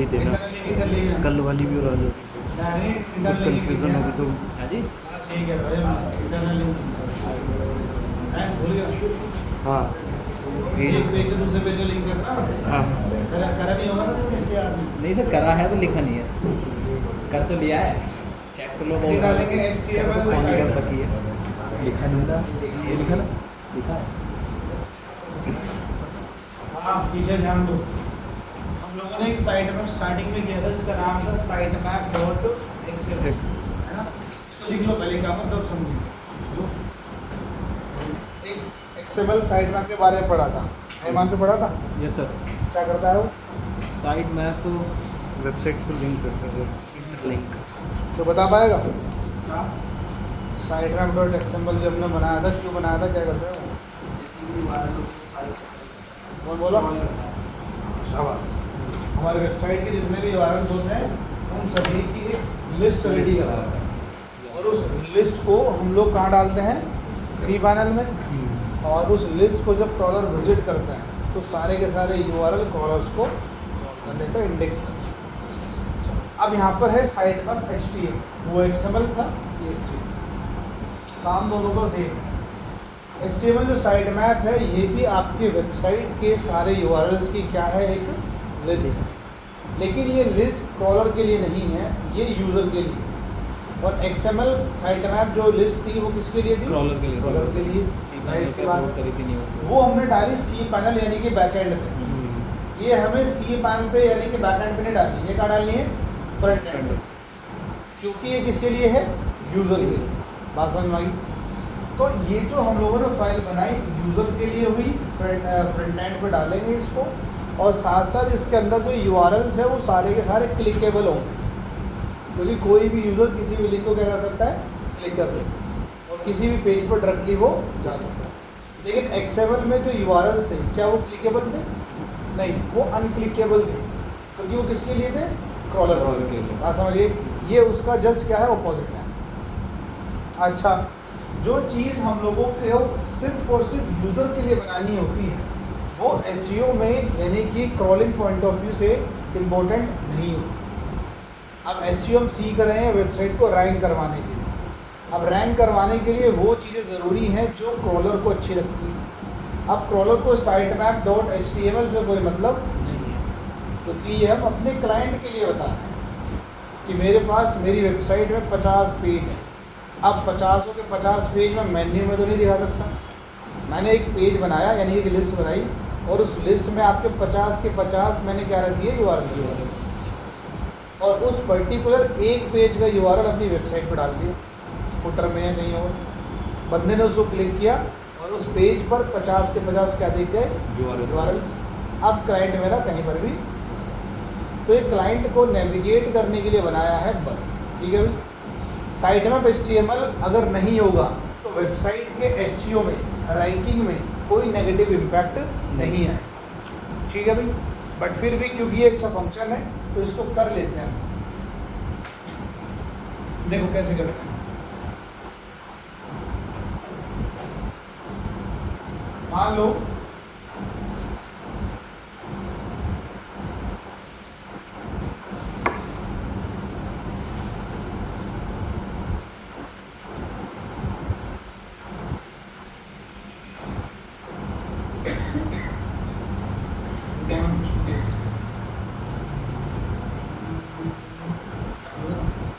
ही देना, कल वाली भी और आज कुछ कन्फ्यूज़न होगी तो। हाँ जी, हाँ ये दूसरे पेज में लिंक करना। हाँ करा नहीं होगा ना तुमने इसके बाद नहीं सर करा है, वो लिखा नहीं है, कर तो लिया है, चेक कर लो। फिर डालेंगे HTML पॉइंटर साइट। तक ही है, लिखा नहीं था, ये लिखा ना, लिखा है। हाँ पीछे ध्यान दो, हम लोगों ने एक साइट मैप स्टार्टिंग में किया था जिसका नाम था site map dot excel, X। है ना। इसको लिख लो पहले, क्या मतलब समझिए। एक एक्सेल साइट मैप के बारे में पढ़ा था, मेहमान पे पढ़ा था। Yes sir. क्या करता है वो? साइट मैप वेबसाइट को लिंक करते हैं, लिंक। तो बता पाएगा? साइट मैप डॉट एक्सएमएल जो हमने बनाया था, क्यों बनाया था, क्या करता है वो? कौन बोला? शाबाश। हमारे वेबसाइट के जितने भी URL होते हैं उन सभी की एक लिस्ट रेडी करवाता है, और उस लिस्ट को हम लोग कहाँ डालते हैं? सी पैनल में। और उस लिस्ट को जब क्रॉलर विजिट करता है तो सारे के सारे URL क्रॉलर्स को क्रॉल कर लेता है, इंडेक्स करता है। अब यहाँ पर है साइट मैप HTML, वो XML था, ये HTML, काम दोनों का सेम है। HTML जो साइट मैप है ये भी आपके वेबसाइट के सारे URLs की क्या है, एक लिस्ट। लेकिन ये लिस्ट क्रॉलर के लिए नहीं है, ये यूज़र के लिए। और XML साइट मैप जो लिस्ट थी वो किसके लिए थी? क्रॉलर के लिए, क्रॉलर के लिए। सी पैनल पे अपलोड करी थी नहीं वो हमने डाली सी पैनल यानी कि बैकएंड पे। ये हमें सी पैनल पे यानी कि बैकएंड पे नहीं डालनी, ये कहाँ डालनी है? फ्रंट एंड पे, क्योंकि ये किसके लिए है? यूज़र के लिए। बात समझ में आई? तो ये जो हम लोगों ने फाइल बनाई यूज़र के लिए हुई, फ्रंट एंड पे डालेंगे इसको, और साथ साथ इसके अंदर जो URLs है वो सारे के सारे क्लिकेबल होंगे, क्योंकि कोई भी यूज़र किसी भी लिंक को क्या कर सकता है? क्लिक कर सकता है, और किसी भी पेज पर डायरेक्टली वो जा सकता है। लेकिन XML में जो URLs थे क्या वो क्लिकेबल थे? नहीं, वो अनक्लिकेबल थे, क्योंकि वो किसके लिए थे? क्रॉलर के लिए। बात समझिए, ये उसका जस्ट क्या है? ऑपोजिट है। अच्छा, जो चीज़ हम लोगों को सिर्फ और सिर्फ यूज़र के लिए बनानी होती है वो SEO में यानी कि क्रॉलिंग पॉइंट ऑफ व्यू से इम्पोर्टेंट नहीं होती। अब SEO हम सीख रहे हैं वेबसाइट को रैंक करवाने के लिए। अब रैंक करवाने के लिए वो चीज़ें ज़रूरी हैं जो क्रॉलर को अच्छी लगती हैं। अब क्रॉलर को साइट मैप डॉट HTML से कोई मतलब नहीं है, क्योंकि ये हम अपने क्लाइंट के लिए बता रहे हैं कि मेरे पास मेरी वेबसाइट में 50 पेज है। अब 50 के 50 पेज में मेन्यू में तो नहीं दिखा सकता। मैंने एक पेज बनाया यानी एक लिस्ट बनाई, और उस लिस्ट में आपके 50 के 50 मैंने क्या रख दिए? URL। और उस पर्टिकुलर एक पेज का URL अपनी वेबसाइट पर डाल दिया, फुटर में या कहीं और। बंदे ने उसको क्लिक किया और उस पेज पर 50 के 50 क्या दिख गए? URLs। अब क्लाइंट मेरा कहीं पर भी जा सकता है। तो ये क्लाइंट को नेविगेट करने के लिए बनाया है बस, ठीक है भाई। साइट मैप HTML अगर नहीं होगा तो वेबसाइट के SEO में, रैंकिंग में कोई नेगेटिव इम्पैक्ट नहीं है, ठीक है भाई। बट फिर भी क्योंकि ये अच्छा फंक्शन है तो इसको कर लेते हैं। देखो कैसे करते हैं। मान लो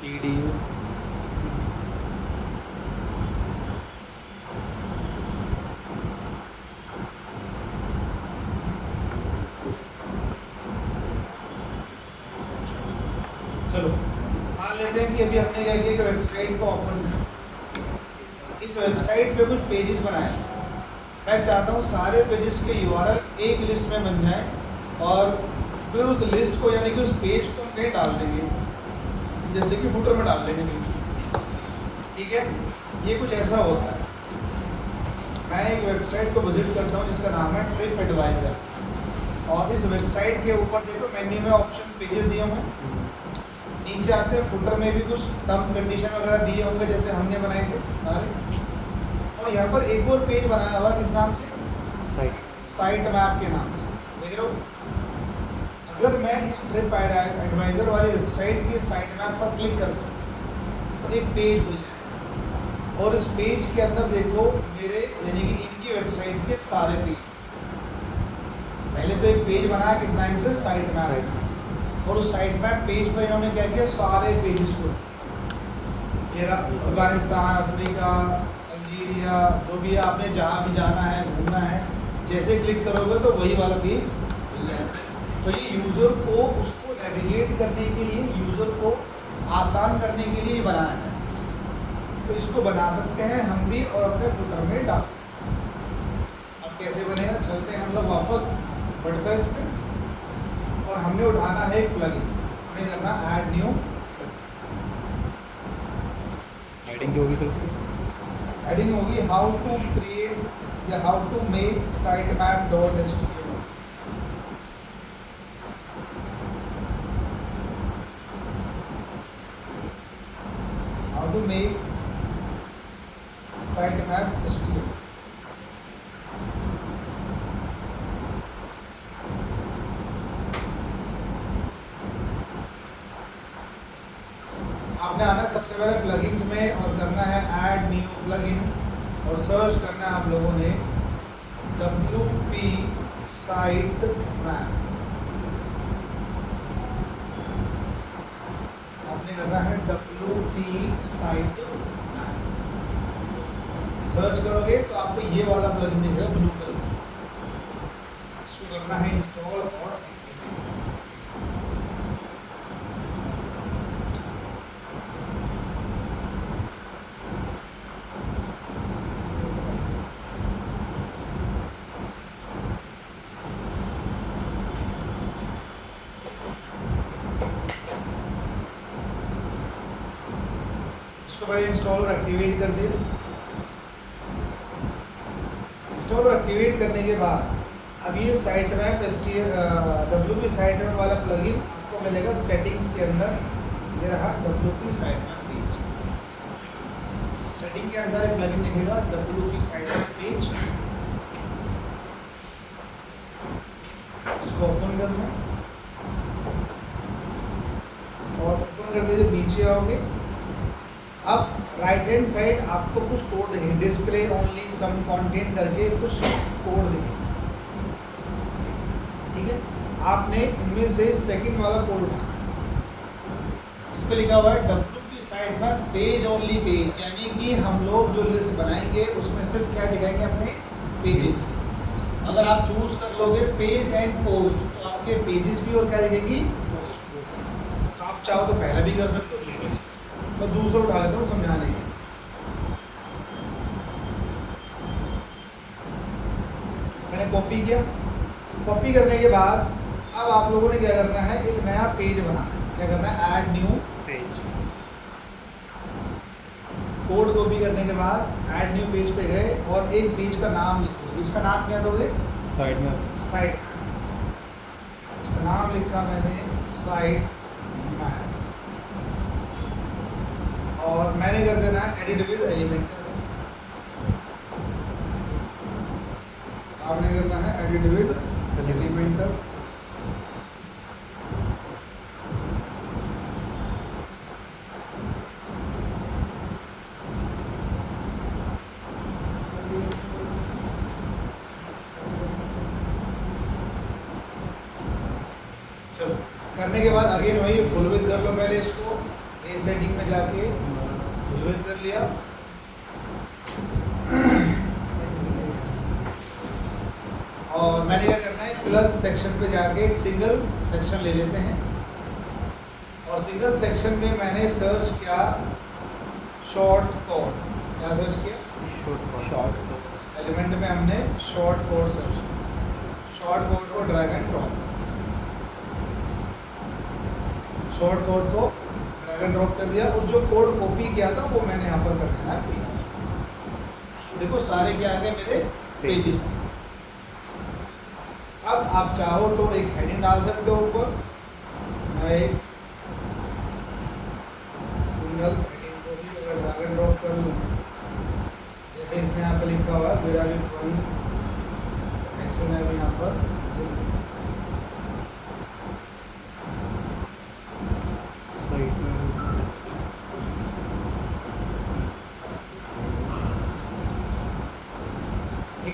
EDU चलो मान लेते हैं कि अभी हमने क्या किया कि वेबसाइट को ओपन किया। इस वेबसाइट पे कुछ पेजेस बनाए। मैं चाहता हूँ सारे पेजेस के URL एक लिस्ट में बन जाए, और फिर उस लिस्ट को यानी कि उस पेज को कहीं डाल देंगे, जैसे कि फुटर में डाल देंगे, ठीक है। ये कुछ ऐसा होता है। मैं एक वेबसाइट को विजिट करता हूँ जिसका नाम है ट्रिप एडवाइजर, और इस वेबसाइट के ऊपर देखो मेन्यू में ऑप्शन पेजेस दिए हुए हैं। नीचे आते हैं, फुटर में भी कुछ टर्म्स कंडीशन वगैरह दिए होंगे जैसे हमने बनाए थे सारे। और यहाँ पर एक और पेज बनाया हुआ किस नाम से? साइट साइट मैप के नाम से, देख रहे हो। अगर मैं इस ट्रिप एडवाइज़र वाली वेबसाइट की साइट मैप पर क्लिक करता हूँ तो एक पेज खुल जाएगा और इस पेज के अंदर देखो मेरे यानी कि इनकी वेबसाइट के सारे पेज। पहले तो एक पेज बनाया किस नाम से, साइट मैप, और उस साइट मैप पेज पर इन्होंने क्या किया, सारे पेजेस को, ये अफगानिस्तान, अफ्रीका, अल्जीरिया, जो भी आपने जहाँ भी जाना है, घूमना है, जैसे क्लिक करोगे तो वही वाला पेज मिल जाएगा। तो ये यूज़र को उसको नेविगेट करने के लिए, यूज़र को आसान करने के लिए बनाया है। तो इसको बना सकते हैं हम भी और अपने फुटर में डाल सकते हैं। अब कैसे बनेगा, चलते हैं हम लोग वापस वर्डप्रेस पे, और हमें उठाना है एक प्लगइन। हमें करना ऐड न्यू, हेडिंग होगी तो उसकी हेडिंग होगी हाउ टू क्रिएट या how to make site map dot HTML. How to make site map HTML. आपने आना सबसे पहले प्लगइन्स में और करना है ऐड न्यू प्लगइन, और सर्च करना है आप लोगों ने WP साइट मैप। आपने करना है WP साइट मैप। सर्च करोगे तो आपको ये वाला प्लगइन दिखेगा ब्लू कलर से। इसको करना है इंस्टॉल और पहले इंस्टॉल और एक्टिवेट कर दिए। इंस्टॉल और एक्टिवेट करने के बाद अब ये site map WP site map वाला प्लगइन आपको मिलेगा सेटिंग्स के अंदर। ये रहा WP site map page. Setting के अंदर एक प्लगइन दिखेगा WP साइट मैप पेज। इसको ओपन करना और ओपन कर दीजिए, नीचे आओगे। अब राइट हैंड साइड आपको कुछ कोड दिखेंगे, डिस्प्ले ओनली सम कंटेंट करके कुछ कोड दिखेंगे, ठीक है। आपने इनमें से सेकंड वाला कोड उठाना। इस पे लिखा हुआ है WP साइट पर पेज ओनली पेज, यानी कि हम लोग जो लिस्ट बनाएंगे उसमें सिर्फ क्या दिखाएंगे, अपने पेजेस। अगर आप चूज कर लोगे पेज एंड पोस्ट तो आपके पेजेस भी और क्या दिखेंगी, पोस्ट। तो आप चाहो तो पहला भी कर सकते हो, मैं दूसरा उठा लेता हूँ समझाने के। मैंने कॉपी किया। कॉपी करने के बाद अब आप लोगों ने क्या करना है, एक नया पेज बनाना है। क्या करना है, add new page. Code copy करने के बाद ऐड न्यू पेज पे गए और एक पेज का नाम लिखो। इसका नाम क्या दोगे, साइड में साइट। इसका नाम लिखा मैंने साइट मैप, और मैंने कर देना है एडिट विद एलिमेंटर। आपने करना है एडिट विद एलिमेंटर। चलो करने के बाद अगेन वही फुल विद कर लो। पहले इसको ए सेटिंग में जाके फुल विद कर लिया। और मैंने क्या करना है, प्लस सेक्शन पे जाके एक सिंगल सेक्शन ले लेते हैं, और सिंगल सेक्शन में मैंने सर्च किया शॉर्ट कोड। क्या सर्च किया, शॉर्ट एलिमेंट में हमने शॉर्ट कोड सर्च किया। शॉर्ट कोड को drag and drop, short code को ड्रैग एंड ड्रॉप कर दिया, और जो कोड कॉपी किया था वो मैंने यहाँ पर कर देना है पेस्ट। देखो सारे क्या आ गए मेरे पेजेस। अब आप चाहो तो एक हेडिंग डाल सकते हो ऊपर। मैं एक सिंगल हेडिंग को भी अगर ड्रैग एंड ड्रॉप कर लूँ, जैसे इसने यहाँ पर लिखा हुआ है मेरा भी ड्रॉइंग, ऐसे मैं भी यहाँ पर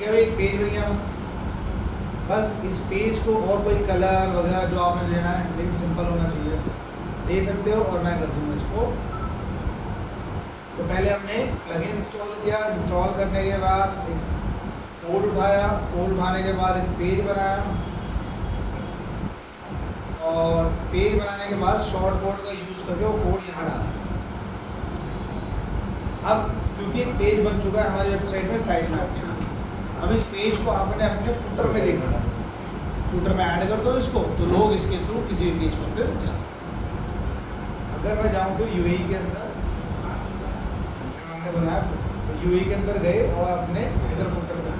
ठीक है भाई, एक पेज बन गया। बस इस पेज को और कोई कलर वगैरह जो आपने देना है, लिंक सिंपल होना चाहिए, दे सकते हो और मैं कर दूँगा इसको। तो पहले हमने प्लगइन इंस्टॉल किया, इंस्टॉल करने के बाद एक कोड उठाया, कोड उठाने के बाद एक पेज बनाया और पेज बनाने के बाद शॉर्ट कोड का यूज़ करके वो कोड यहाँ डाला। अब क्योंकि एक पेज बन चुका है हमारी वेबसाइट में साइट मैप के नाम से, अब इस पेज को आपने अपने फुटर में देखना है, फुटर में ऐड कर दो इसको, तो लोग इसके थ्रू किसी भी पेज पर फिर जा सकते हैं। अगर मैं जाऊँ फिर यूएई के अंदर, हमने बनाया तो यूएई के अंदर गए और अपने हेडर फुटर में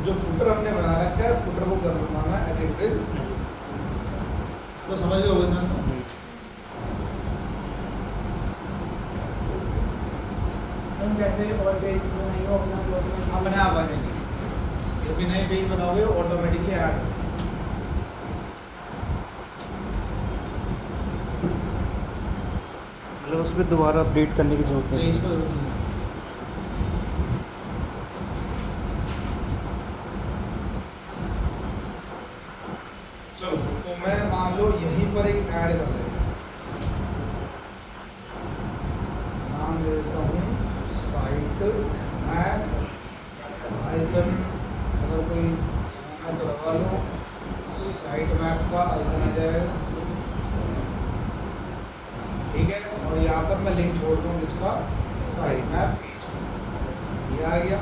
जो फुटर हमने बना रखा है, फुटर को कर दूँगा मैं एडिट विद, तो समझ गए होगा ना। हम कैसे और पेज बनाएंगे अपना ब्लॉग में? अपने आप आ जाएंगे, जब भी नए पेज बनाओगे ऑटोमेटिकली ऐड हो। मतलब उसमें दोबारा अपडेट करने की जरूरत तो नहीं। इसको जरूरत नहीं है। चलो तो मैं मान लो यहीं पर एक ऐड कर देता हूँ, नाम दे देता हूँ साइट मैप आइकन, अगर कोई है तो लगा लो, साइट मैप का आइकन आ जाएगा, ठीक है। और यहाँ पर मैं लिंक छोड़ दूँ इसका साइट मैप पेज, ये आ गया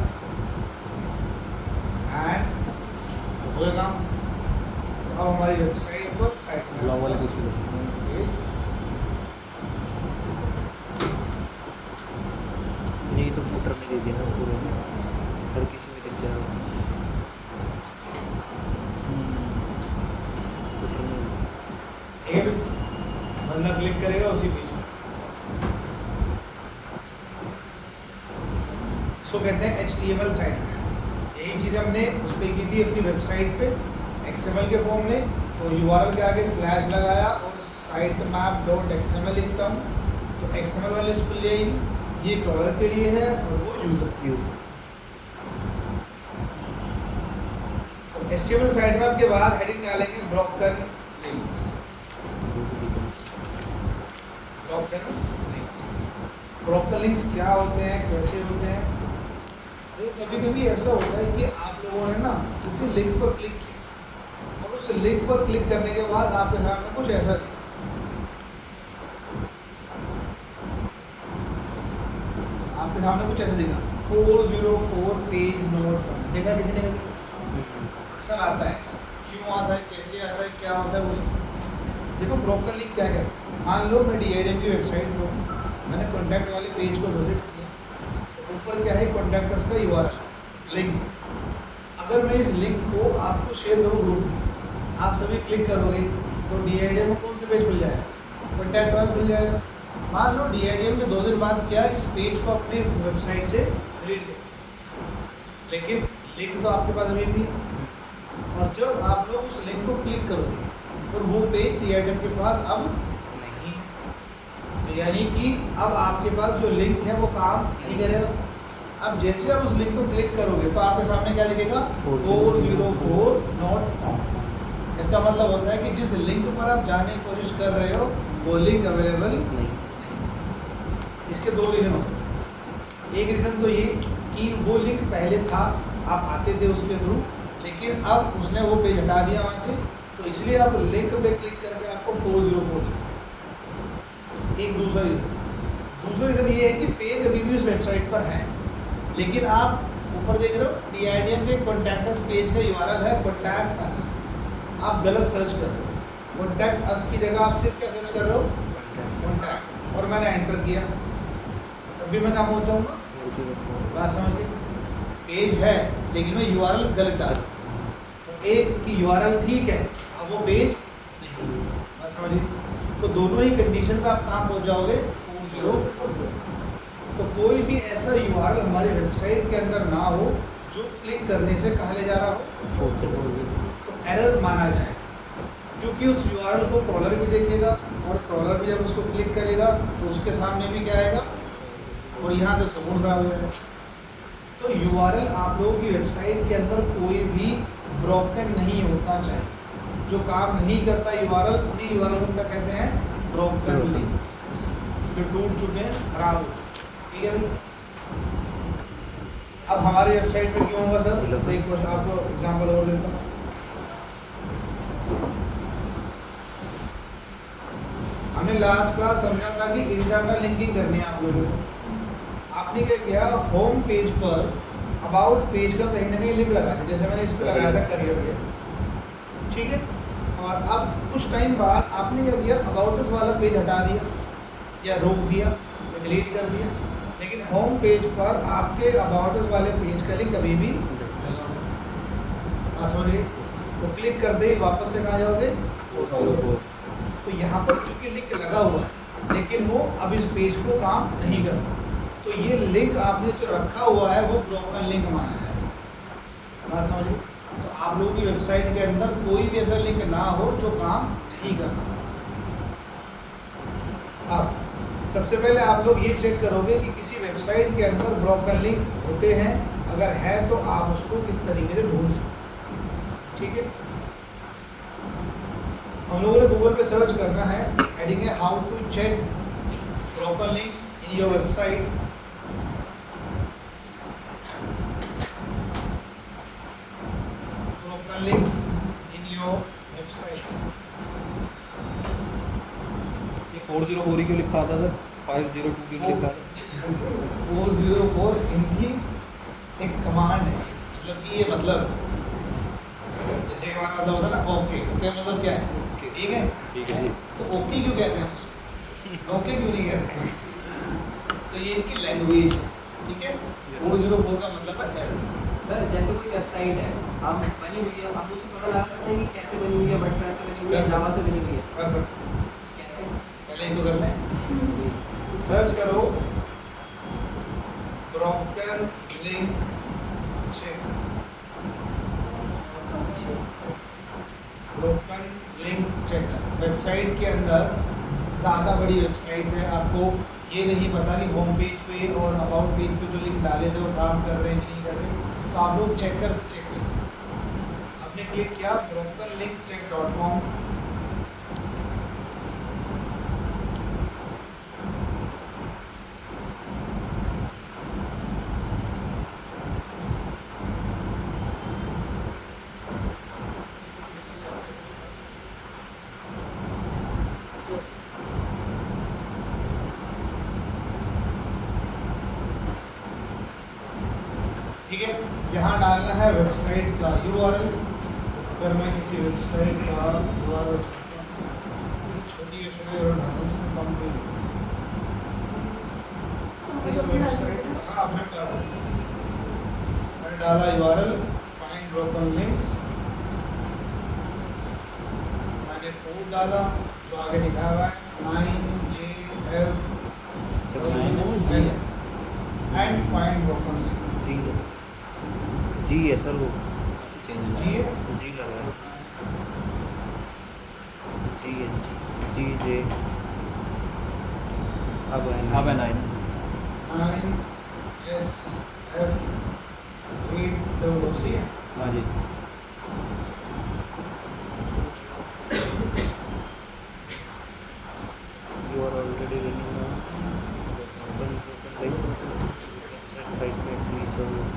एंड हो गया काम। अब हमारी वेबसाइट पर साइट ब्लॉग वाले कुछ भी नहीं तो फुटर में दे देना पूरे में, हर किसी में दिख जाएगा। फुटर में एक बंदा क्लिक करेगा उसी पेज पर, इसको कहते हैं HTML साइट मैप। यही चीज़ हमने उस पर की थी अपनी वेबसाइट पे XML के फॉर्म में, तो URL के आगे स्लैश लगाया और साइट मैप डॉट XML लिखता हूँ, तो XML वाली इसको ले आई, ये क्रॉलर के लिए है और वो यूज़र। यूज तो HTML साइट मैप के बाद हेडिंग डालेंगे ब्रोकन लिंक्स, ब्रोकन लिंक्स क्या होते हैं, कैसे होते हैं? कभी कभी ऐसा होता है कि आप लोगों ने ना किसी लिंक पर क्लिक किया और उस लिंक पर क्लिक करने के बाद आपके सामने कुछ ऐसा दिखा, आपके सामने कुछ ऐसा दिखा 404 पेज नोट, देखा किसी ने? अक्सर आता है, क्यों आता है, कैसे आता है, क्या होता है वो। देखो ब्रोकन लिंक क्या कहते हैं, मान लो मैं DIDM की वेबसाइट को, मैंने कॉन्टैक्ट वाले पेज को विजिट किया, तो ऊपर क्या है कॉन्टैक्ट अस का URL लिंक। अगर मैं इस लिंक को आपको शेयर करूँ ग्रुप में, आप सभी क्लिक करोगे तो DIDM में कौन से पेज खुल जाएगा? कॉन्टैक्ट वाला खुल जाएगा। मान लो DIDM के 2 दिन बाद क्या इस पेज को अपने वेबसाइट से डिलीट कर, लेकिन लिंक तो आपके पास अभी भी है। और जब आप लोग उस लिंक को क्लिक करोगे और वो पेज DIDM के पास अब नहीं, तो यानी कि अब आपके पास जो लिंक है वो काम नहीं करेगा। अब जैसे आप उस लिंक को क्लिक करोगे तो आपके सामने क्या दिखेगा? 404 नॉट फाउंड। इसका मतलब होता है कि जिस लिंक पर आप जाने की कोशिश कर रहे हो वो लिंक अवेलेबल नहीं। इसके 2 रीज़न हो सकते हैं। एक रीज़न तो ये कि वो लिंक पहले था, आप आते थे उसके थ्रू, लेकिन अब उसने वो पेज हटा दिया वहाँ से, तो इसलिए आप लिंक पे क्लिक करके आपको 404 दिखेगा। एक दूसरा रीज़न ये है कि पेज अभी भी उस वेबसाइट पर है, लेकिन आप ऊपर देख रहे हो DIDM के कॉन्टैक्ट अस पेज का URL है कॉन्टैक्ट अस, आप गलत सर्च कर रहे हो। कॉन्टैक्ट अस की जगह आप सिर्फ क्या सर्च कर रहे हो? कॉन्टैक्ट, और मैंने एंटर किया तब भी मैं कहाँ पहुँच जाऊँगा? बात समझ गए? पेज है लेकिन मैं URL गलत डाल, तो एक की URL ठीक है, अब वो पेज नहीं। बात समझिए? तो दोनों ही कंडीशन में आप कहाँ पहुँच जाओगे? 404। तो कोई भी ऐसा URL हमारी वेबसाइट के अंदर ना हो जो क्लिक करने से कहाँ ले जा रहा हो? तो एरर माना जाए, क्योंकि उस URL को क्रॉलर भी देखेगा और क्रॉलर भी जब उसको क्लिक करेगा तो उसके सामने भी क्या आएगा, और यहाँ तो सबूत खराब हो जाएगा। तो यूआरएल आप लोगों की वेबसाइट के अंदर कोई भी ब्रोकन नहीं होता चाहिए। जो काम नहीं करता यूआरएल, उन्हीं यूआरएल को क्या कहते हैं? ब्रोकन लिंक्स, जो टूट चुके हैं, खराब हो चुके हैं। ठीक है, अब हमारी वेबसाइट पे क्यों होगा सर? तो एक क्वेश्चन आपको एग्जांपल और देता हूँ। हमने लास्ट क्लास समझा था कि इंटरनल लिंकिंग करनी है आप लोगों को। आपने क्या किया, होम पेज पर अबाउट पेज का कहीं ना कहीं लिंक लगा दिया, जैसे मैंने इस पर लगाया था करियर पे। ठीक है, और अब कुछ टाइम बाद आपने क्या किया, अबाउट अस वाला पेज हटा दिया या रोक दिया या डिलीट कर दिया, लेकिन होम पेज पर आपके अबाउट अस वाले पेज का लिंक कभी भी समझिए। तो क्लिक करते ही वापस से कहाँ जाओगे? तो यहाँ पर क्योंकि लिंक लगा हुआ है लेकिन वो अब इस पेज को काम नहीं करता, तो ये लिंक आपने जो रखा हुआ है वो ब्रोकन लिंक माना जाएगा। बात समझिए। तो आप लोगों की वेबसाइट के अंदर कोई भी ऐसा लिंक ना हो जो काम नहीं करता। अब सबसे पहले आप लोग ये चेक करोगे कि किसी वेबसाइट के अंदर ब्रोकन लिंक होते हैं, अगर है तो आप उसको किस तरीके से ढूंढ सकते। ठीक है, हम लोगों ने गूगल पे सर्च करना है, हेडिंग है how to check broken links in your website. Broken links in your website. ये 404 क्यों लिखा था सर? 502 क्यों लिखा था? 404 इनकी एक कमांड है, मतलब कि ये मतलब जैसे हमारा मतलब होता है ना ओके, ओके मतलब क्या है? ठीक है, ठीक है जी। तो ओके क्यों कहते हैं उसे? ओके क्यों नहीं कहते? तो ये इनकी लैंग्वेज है। ठीक है, 404 का मतलब है एरर। सर जैसे कोई वेबसाइट है, हम बनी हुई है, हम उससे पता लगा सकते हैं कि कैसे बनी हुई है, वर्डप्रेस से बनी हुई है, जावा से बनी हुई है, कर सकते हैं। कैसे? पहले ही तो कर लें, सर्च करो broken link check. Broken link checker website के अंदर ज़्यादा बड़ी वेबसाइट है, आपको ये नहीं पता कि होम पेज पे और अबाउट पेज पे जो लिंक डाले थे वो काम कर रहे हैं कि नहीं कर रहे, तो आप लोग चेक कर सकते। आपने क्लिक किया brokenlinkcheck.com, ठीक है। यहाँ डालना है वेबसाइट का यूआरएल। अगर मैं किसी वेबसाइट का यूआरएल, छोटी वेबसाइट डालूँ उसमें कम नहीं, इस वेबसाइट का आपने डाला, मैंने डाला यूआरएल फाइंड ब्रोकन लिंक्स, मैंने कोड डाला जो आगे लिखा हुआ है 9JF and find broken links. जी है सर, वो जी है, जी लगा है, जी है, जी जे अब है 9 9SF 8CC। हाँ जी। You are already running site में फ्री सर्विस,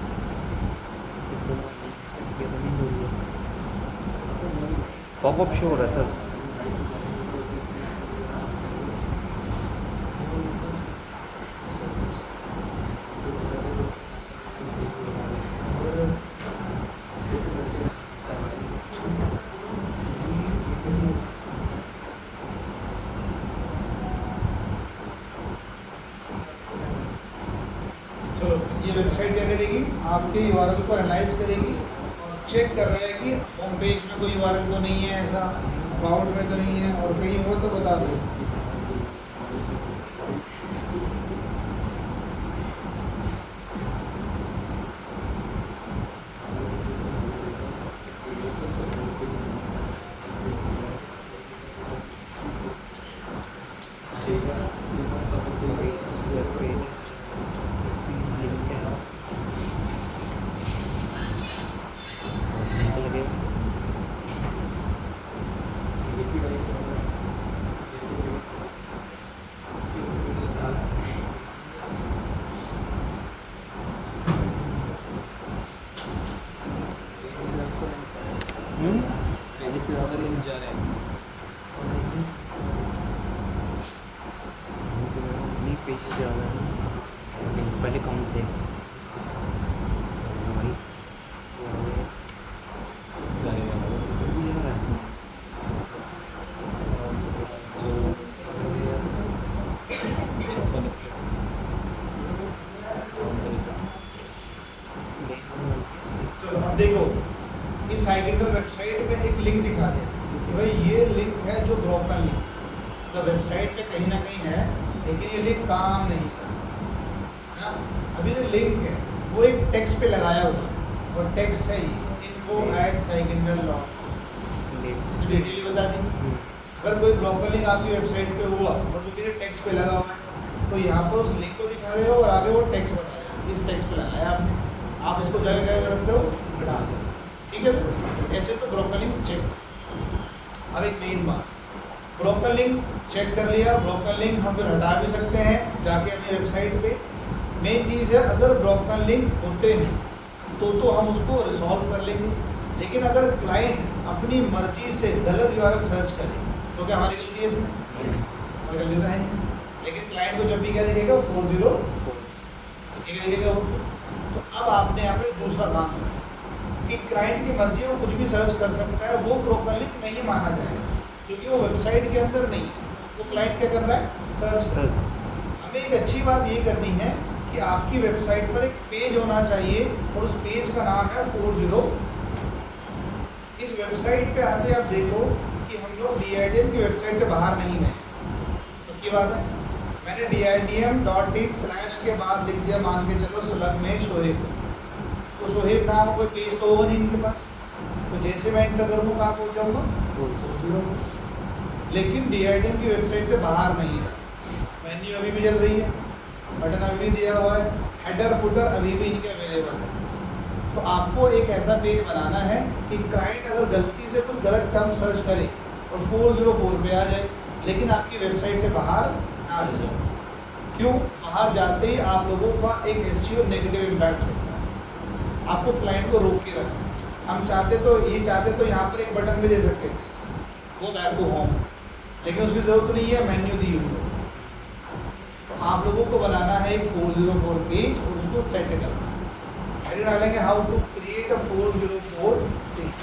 इसको ये रनिंग हो रही है, पॉपअप शो हो रहा है सर। चलो, ये वेबसाइट क्या करेगी, आपके यूआरएल को एनालाइज करेगी और चेक कर रहा है कि होम पेज में कोई यूआरएल तो नहीं है, ऐसा अबाउट में तो नहीं है, और कहीं हो तो बता दो। इस वेब पेज, इस लिंक है पेजेस से ज़्यादा लिंक जा रहे हैं। नहीं पेज ज़्यादा है, लेकिन पहले कम थे भाई। जाएगा ये आ रहा है जो 56 चलो अब देखो इस साइकिल वेबसाइट पे एक लिंक दिखा दे कि भाई ये लिंक है जो ब्रोकन लिंक, मतलब वेबसाइट पे कहीं ना कहीं है लेकिन ये लिंक काम नहीं कर रहा है ना। अभी जो लिंक है वो एक टेक्स्ट पे लगाया हुआ है और टेक्स्ट है ये इनको एट साइकिल लॉग, इसने डिटेल बता दी। अगर कोई ब्रोकन लिंक आपकी वेबसाइट पे हुआ और जो मेरे टेक्स्ट पे लगा हुआ है तो यहाँ पर उस लिंक को दिखा देगा और आगे वो टेक्स्ट बताएगा इस टेक्स्ट पे लगाया आपने, आप इसको जगह जगह रखते हो हटा दो, ठीक है। ऐसे तो ब्रोकन लिंक चेक। अब एक मेन बात, ब्रोकन लिंक चेक कर लिया, ब्रोकन लिंक हम फिर हटा भी सकते हैं जाके अपनी वेबसाइट पे। मेन चीज़ है अगर ब्रोकन लिंक होते हैं तो हम उसको रिसॉल्व कर लेंगे, लेकिन अगर क्लाइंट अपनी मर्जी से गलत यूआरएल सर्च करे तो क्या हमारी गलती है इसमें? हमारी गलती तो है नहीं, लेकिन क्लाइंट को जब भी क्या दिखेगा 40 ठीक है दिखेगा वो। तो अब आपने यहाँ पे दूसरा काम करना कि क्लाइंट की मर्जी में कुछ भी सर्च कर सकता है, वो ब्रोकन लिंक नहीं माना जाएगा क्योंकि वो वेबसाइट के अंदर नहीं है, वो क्लाइंट क्या कर रहा है सर्च। हमें एक अच्छी बात ये करनी है कि आपकी वेबसाइट पर एक पेज होना चाहिए और उस पेज का नाम है 40। इस वेबसाइट पे आते आप देखो कि हम लोग DIDM की वेबसाइट से बाहर नहीं गए, तो क्या बात है मैंने DIDM.in/ के बाद लिख दिया मान के चलो स्लग में शोहेब, तो शोहेब नाम कोई पेज तो होगा नहीं इनके पास, तो जैसे मैं इंटर करूँगा कहाँ पहुँच जाऊँगा 40। लेकिन DIDM की वेबसाइट से बाहर नहीं है, मेन्यू अभी भी चल रही है, बटन अभी भी दिया हुआ है, हेडर फुटर अभी भी इनके अवेलेबल है। तो आपको एक ऐसा पेज बनाना है कि क्लाइंट अगर गलती से कुछ गलत टर्म सर्च करे और 404 पे आ जाए लेकिन आपकी वेबसाइट से बाहर ना आ जाए। क्यों? बाहर जाते ही आप लोगों का एक SEO नेगेटिव इम्पैक्ट होता है, आपको क्लाइंट को रोक के रखना। हम चाहते तो यहाँ पर एक बटन भी दे सकते थे, गो बैक टू होम, लेकिन उसकी ज़रूरत नहीं है, मेन्यू दी हुई है। तो आप लोगों को बनाना है एक 404 पेज और उसको सेट करना। आइडिया डालेंगे how to create a 404 page.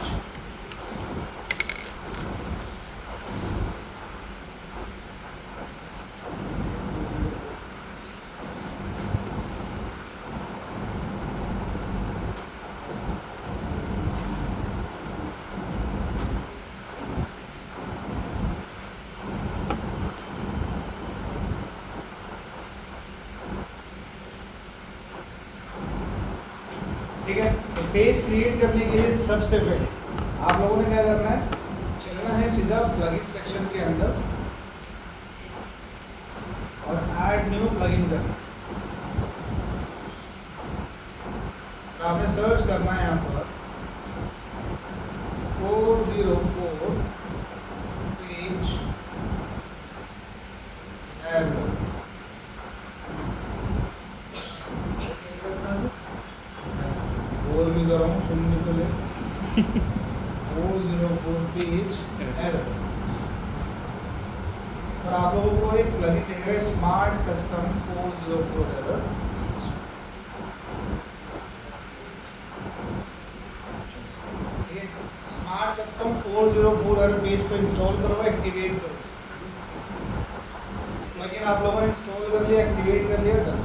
ठीक है, तो पेज क्रिएट करने के लिए सबसे पहले आप लोगों ने क्या करना है, चलना है सीधा प्लगइन सेक्शन के अंदर और ऐड न्यू प्लगइन करना है। तो आपने सर्च करना है यहाँ पर 404 पेज एरर। बोल भी कर रहा हूँ सुनने के लिए 404 पेज एरर। और आप लोगों को एक प्लगइन दिखेगा smart custom 404 error. Smart custom 404 error page को इंस्टॉल करो, एक्टिवेट करो। प्लगइन आप लोगों ने इंस्टॉल कर लिया, एक्टिवेट कर लिया, डन।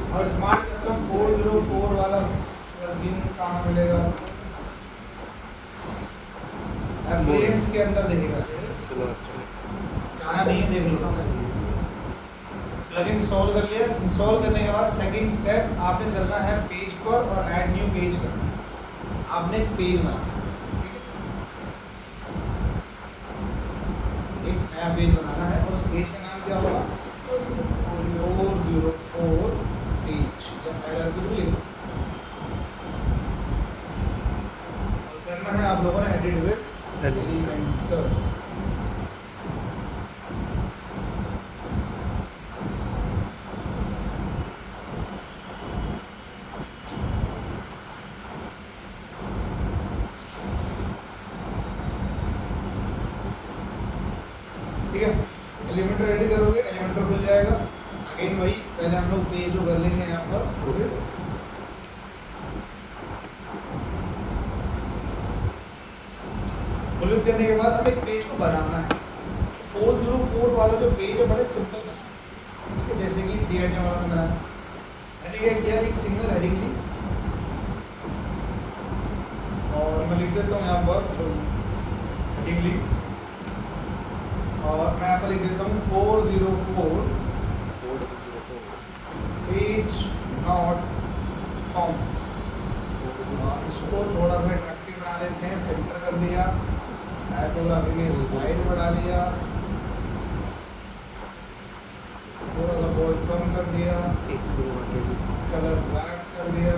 और स्मार्ट कस्टम 404 वाला प्लगइन कहाँ मिलेगा? एप्लिकेशंस के अंदर दिखेगा, सबसे लास्ट में जाना नहीं है, देख लो। प्लगइन इंस्टॉल कर लिया, इंस्टॉल करने के बाद सेकंड स्टेप आपने चलना है पेज पर और ऐड न्यू पेज करना। आपने एक पेज बनाना, एक नया पेज बनाना है और उस पेज का नाम क्या होगा? 404 पेज एरर कुछ भी लिखो। और करना है आप लोगों ने एडिट विद एलिमेंटर। ये जो कर लेंगे यहाँ पर फुल फुल करने के बाद हमें एक पेज को बनाना है। 404 वाला जो पेज है बड़े सिंपल है, ठीक है, जैसे कि DID वाला में बनाना। हेडिंग किया, एक सिंगल हेडिंग ली और मैं लिख देता हूँ यहाँ पर हेडिंग ली और मैं यहाँ पर लिख देता हूँ 404 पेज नॉट फाउंड। इसको थोड़ा सा अट्रैक्टिव बना लेते हैं, सेंटर कर दिया, टाइपोग्राफी में साइज बढ़ा लिया, थोड़ा सा बोल्ड कम कर दिया, 10 कलर ब्लैक कर दिया,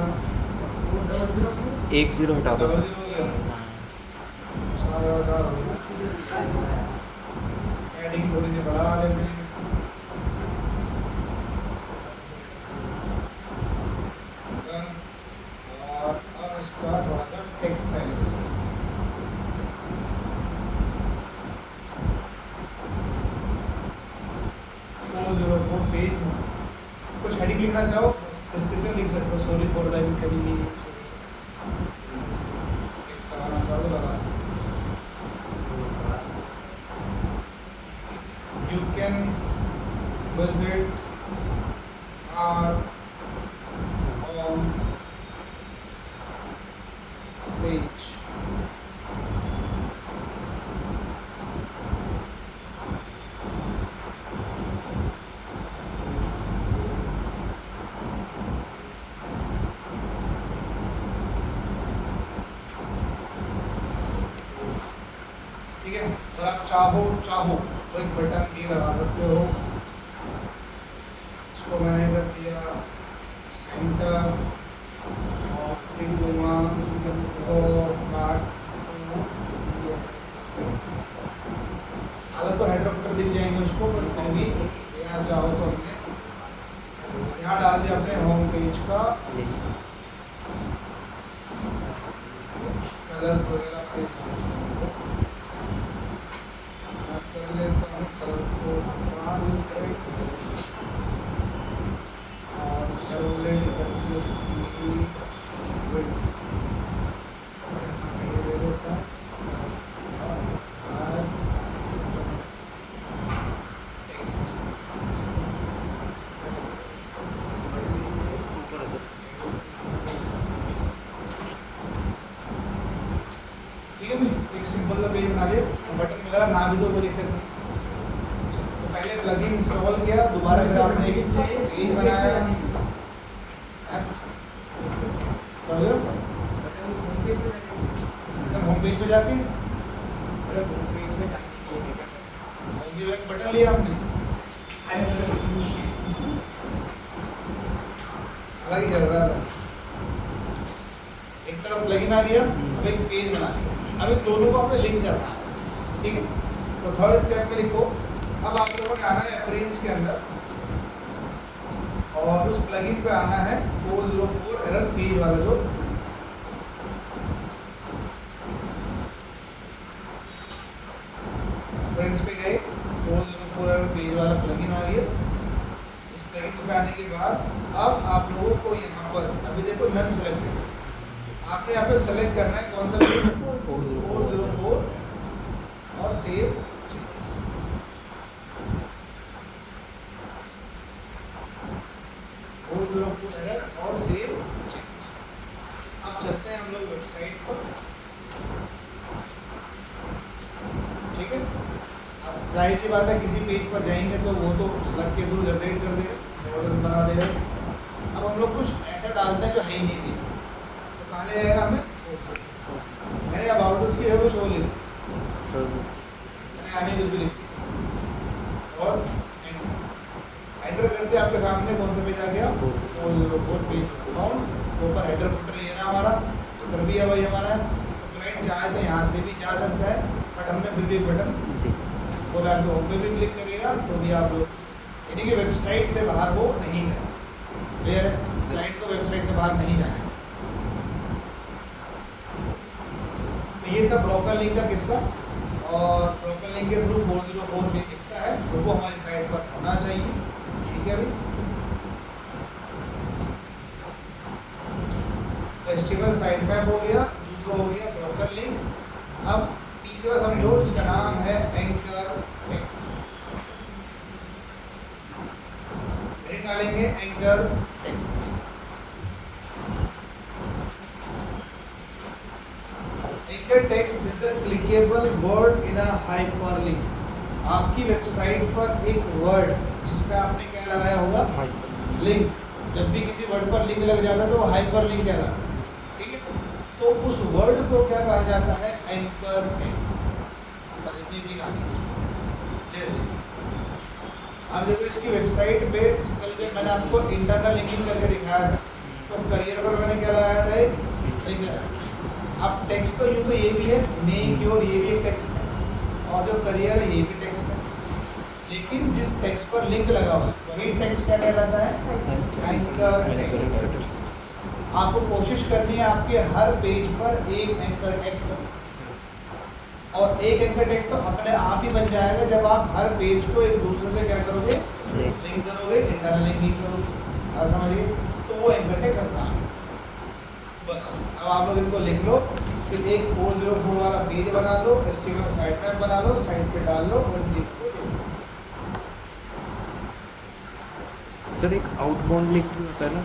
10 हटा दो। डबल जीरो हो गया, सारा हेडिंग थोड़ी सी बढ़ा लेते हैं। और अब इसका थोड़ा सा टेक्स्ट स्टाइल पेज कुछ हेडिंग लिखना चाहो, डिस्क्रिप्शन लिख सकते हो, sorry for the inconvenience, text लगाना चाहो तो लगा सकते हो। You can visit our own page. ठीक है, अगर आप चाहो तो एक बटन भी लगा सकते हो। इसको मैंने कर दिया सेंटर और फिर दूंगा और काट। हालांकि तो हेडर फुटर दिख जाएंगे उसको, पर फिर भी यहाँ चाहो तो हमने यहाँ डाल दिया अपने होम पेज का कलर्स वगैरह अपने हिसाब से। कर लेता हूँ कलर को ट्रांसपेरेंट और सॉलिड करके उसकी विड्थ ये दे देता हूँ और टेक्स्ट ऊपर है सर। ठीक है भाई, एक सिंपल सा पेज बना लिया, बटन वगैरह ना भी तो कोई दिक्कत नहीं। तो पहले प्लगइन इंस्टॉल किया, दोबारा फिर आपने एक पेज बनाया, समझ लो होम पेज पे जाके होम पेज एक बटन लिया हमने, अलग ही चल रहा है। एक तरफ प्लगइन आ गया, अब एक पेज बना लिया, अब इन दोनों को आपने लिंक करना है। ठीक है, तो थर्ड स्टेप में लिखो, अब आप लोगों ने आना है अप्रेंज के अंदर और उस प्लगइन पे आना है 404 एरर पेज वाला जो अप्रेंज पे गए, 404 एरर पेज वाला प्लगइन आ गया। इस प्लगइन पे आने के बाद अब आप लोगों को यहाँ पर अभी देखो नन सेलेक्टेड, आपने यहाँ पे सेलेक्ट करना है कौन सा 404 और सेव। 404 एरर और सेव। अब चलते हैं हम लोग वेबसाइट पर। ठीक है, अब जाहिर सी बात है किसी पेज पर जाएंगे तो वो तो स्लग के थ्रू जनरेट कर देगा, मॉडल बना देगा। अब हम लोग कुछ ऐसा डालते हैं जो है ही नहीं थी, तो कहाँ ले जाएगा हमें? मैंने अबाउट उसकी है वो शो लिख, सर्विस मैंने आने कुछ भी लिख और एंटर करते आपके सामने कौन सा पेज आ गया? 404 पेज अकाउंट। ऊपर हेडर फुटर ये ना हमारा, फुटर भी है वही हमारा है। तो क्लाइंट चाहे तो यहाँ से भी जा सकता है, बट हमने फिर भी बटन वो आपके होम पे भी क्लिक करेगा तो भी आप लोग, यानी कि वेबसाइट से बाहर वो नहीं गए। क्लियर है, क्लाइंट को वेबसाइट से बाहर नहीं जाना है। तो ये था ब्रोकर लिंक का किस्सा, और ब्रोकर लिंक के थ्रू 404 पेज दिखता है तो वो हमारी साइट पर होना चाहिए। ठीक है भाई। HTML साइट मैप हो गया, दूसरा हो गया ब्रोकर लिंक। अब तीसरा समझो जिसका नाम है एंकर टेक्स्ट। निकालेंगे anchor text. Anchor text is the clickable word in a hyperlink. आपकी वेबसाइट पर एक वर्ड जिस पे आपने क्या लगाया होगा, लिंक। जब भी किसी वर्ड पर लिंक लग जाता है तो वो हाइपरलिंक कहलाता है, ठीक है। तो उस वर्ड को क्या कहा जाता है, एंकर टेक्स्ट। जैसे आप देखो इसकी वेबसाइट पे कल जब मैंने आपको इंटरनल लिंकिंग करके दिखाया था तो करियर पर मैंने क्या लगाया था, लिंक लगाया। अब टेक्स्ट तो यूँ तो ये भी है, मेक योर, ये भी एक टेक्स्ट है, और जो करियर है ये भी टेक्स्ट है। लेकिन जिस टेक्स्ट पर लिंक लगा हुआ है वही टेक्स्ट क्या कहलाता है, एंकर टेक्स्ट। आपको कोशिश करनी है आपके हर पेज पर एक एंकर टेक्स्ट, और एक एंकर टेक्स्ट तो अपने आप ही बन जाएगा जब आप हर पेज को एक दूसरे से क्या करोगे, लिंक करोगे, इंटरनल लिंकिंग करोगे। समझिए, तो वो एंकर टेक्स्ट अपना है। बस अब आप लोग इनको लिख लो, फिर एक 404 वाला पेज बना लो, HTML साइट मैप बना लो, साइट पे डाल लो और लिख दो। सर एक आउटबाउंड लिंक भी होता है ना?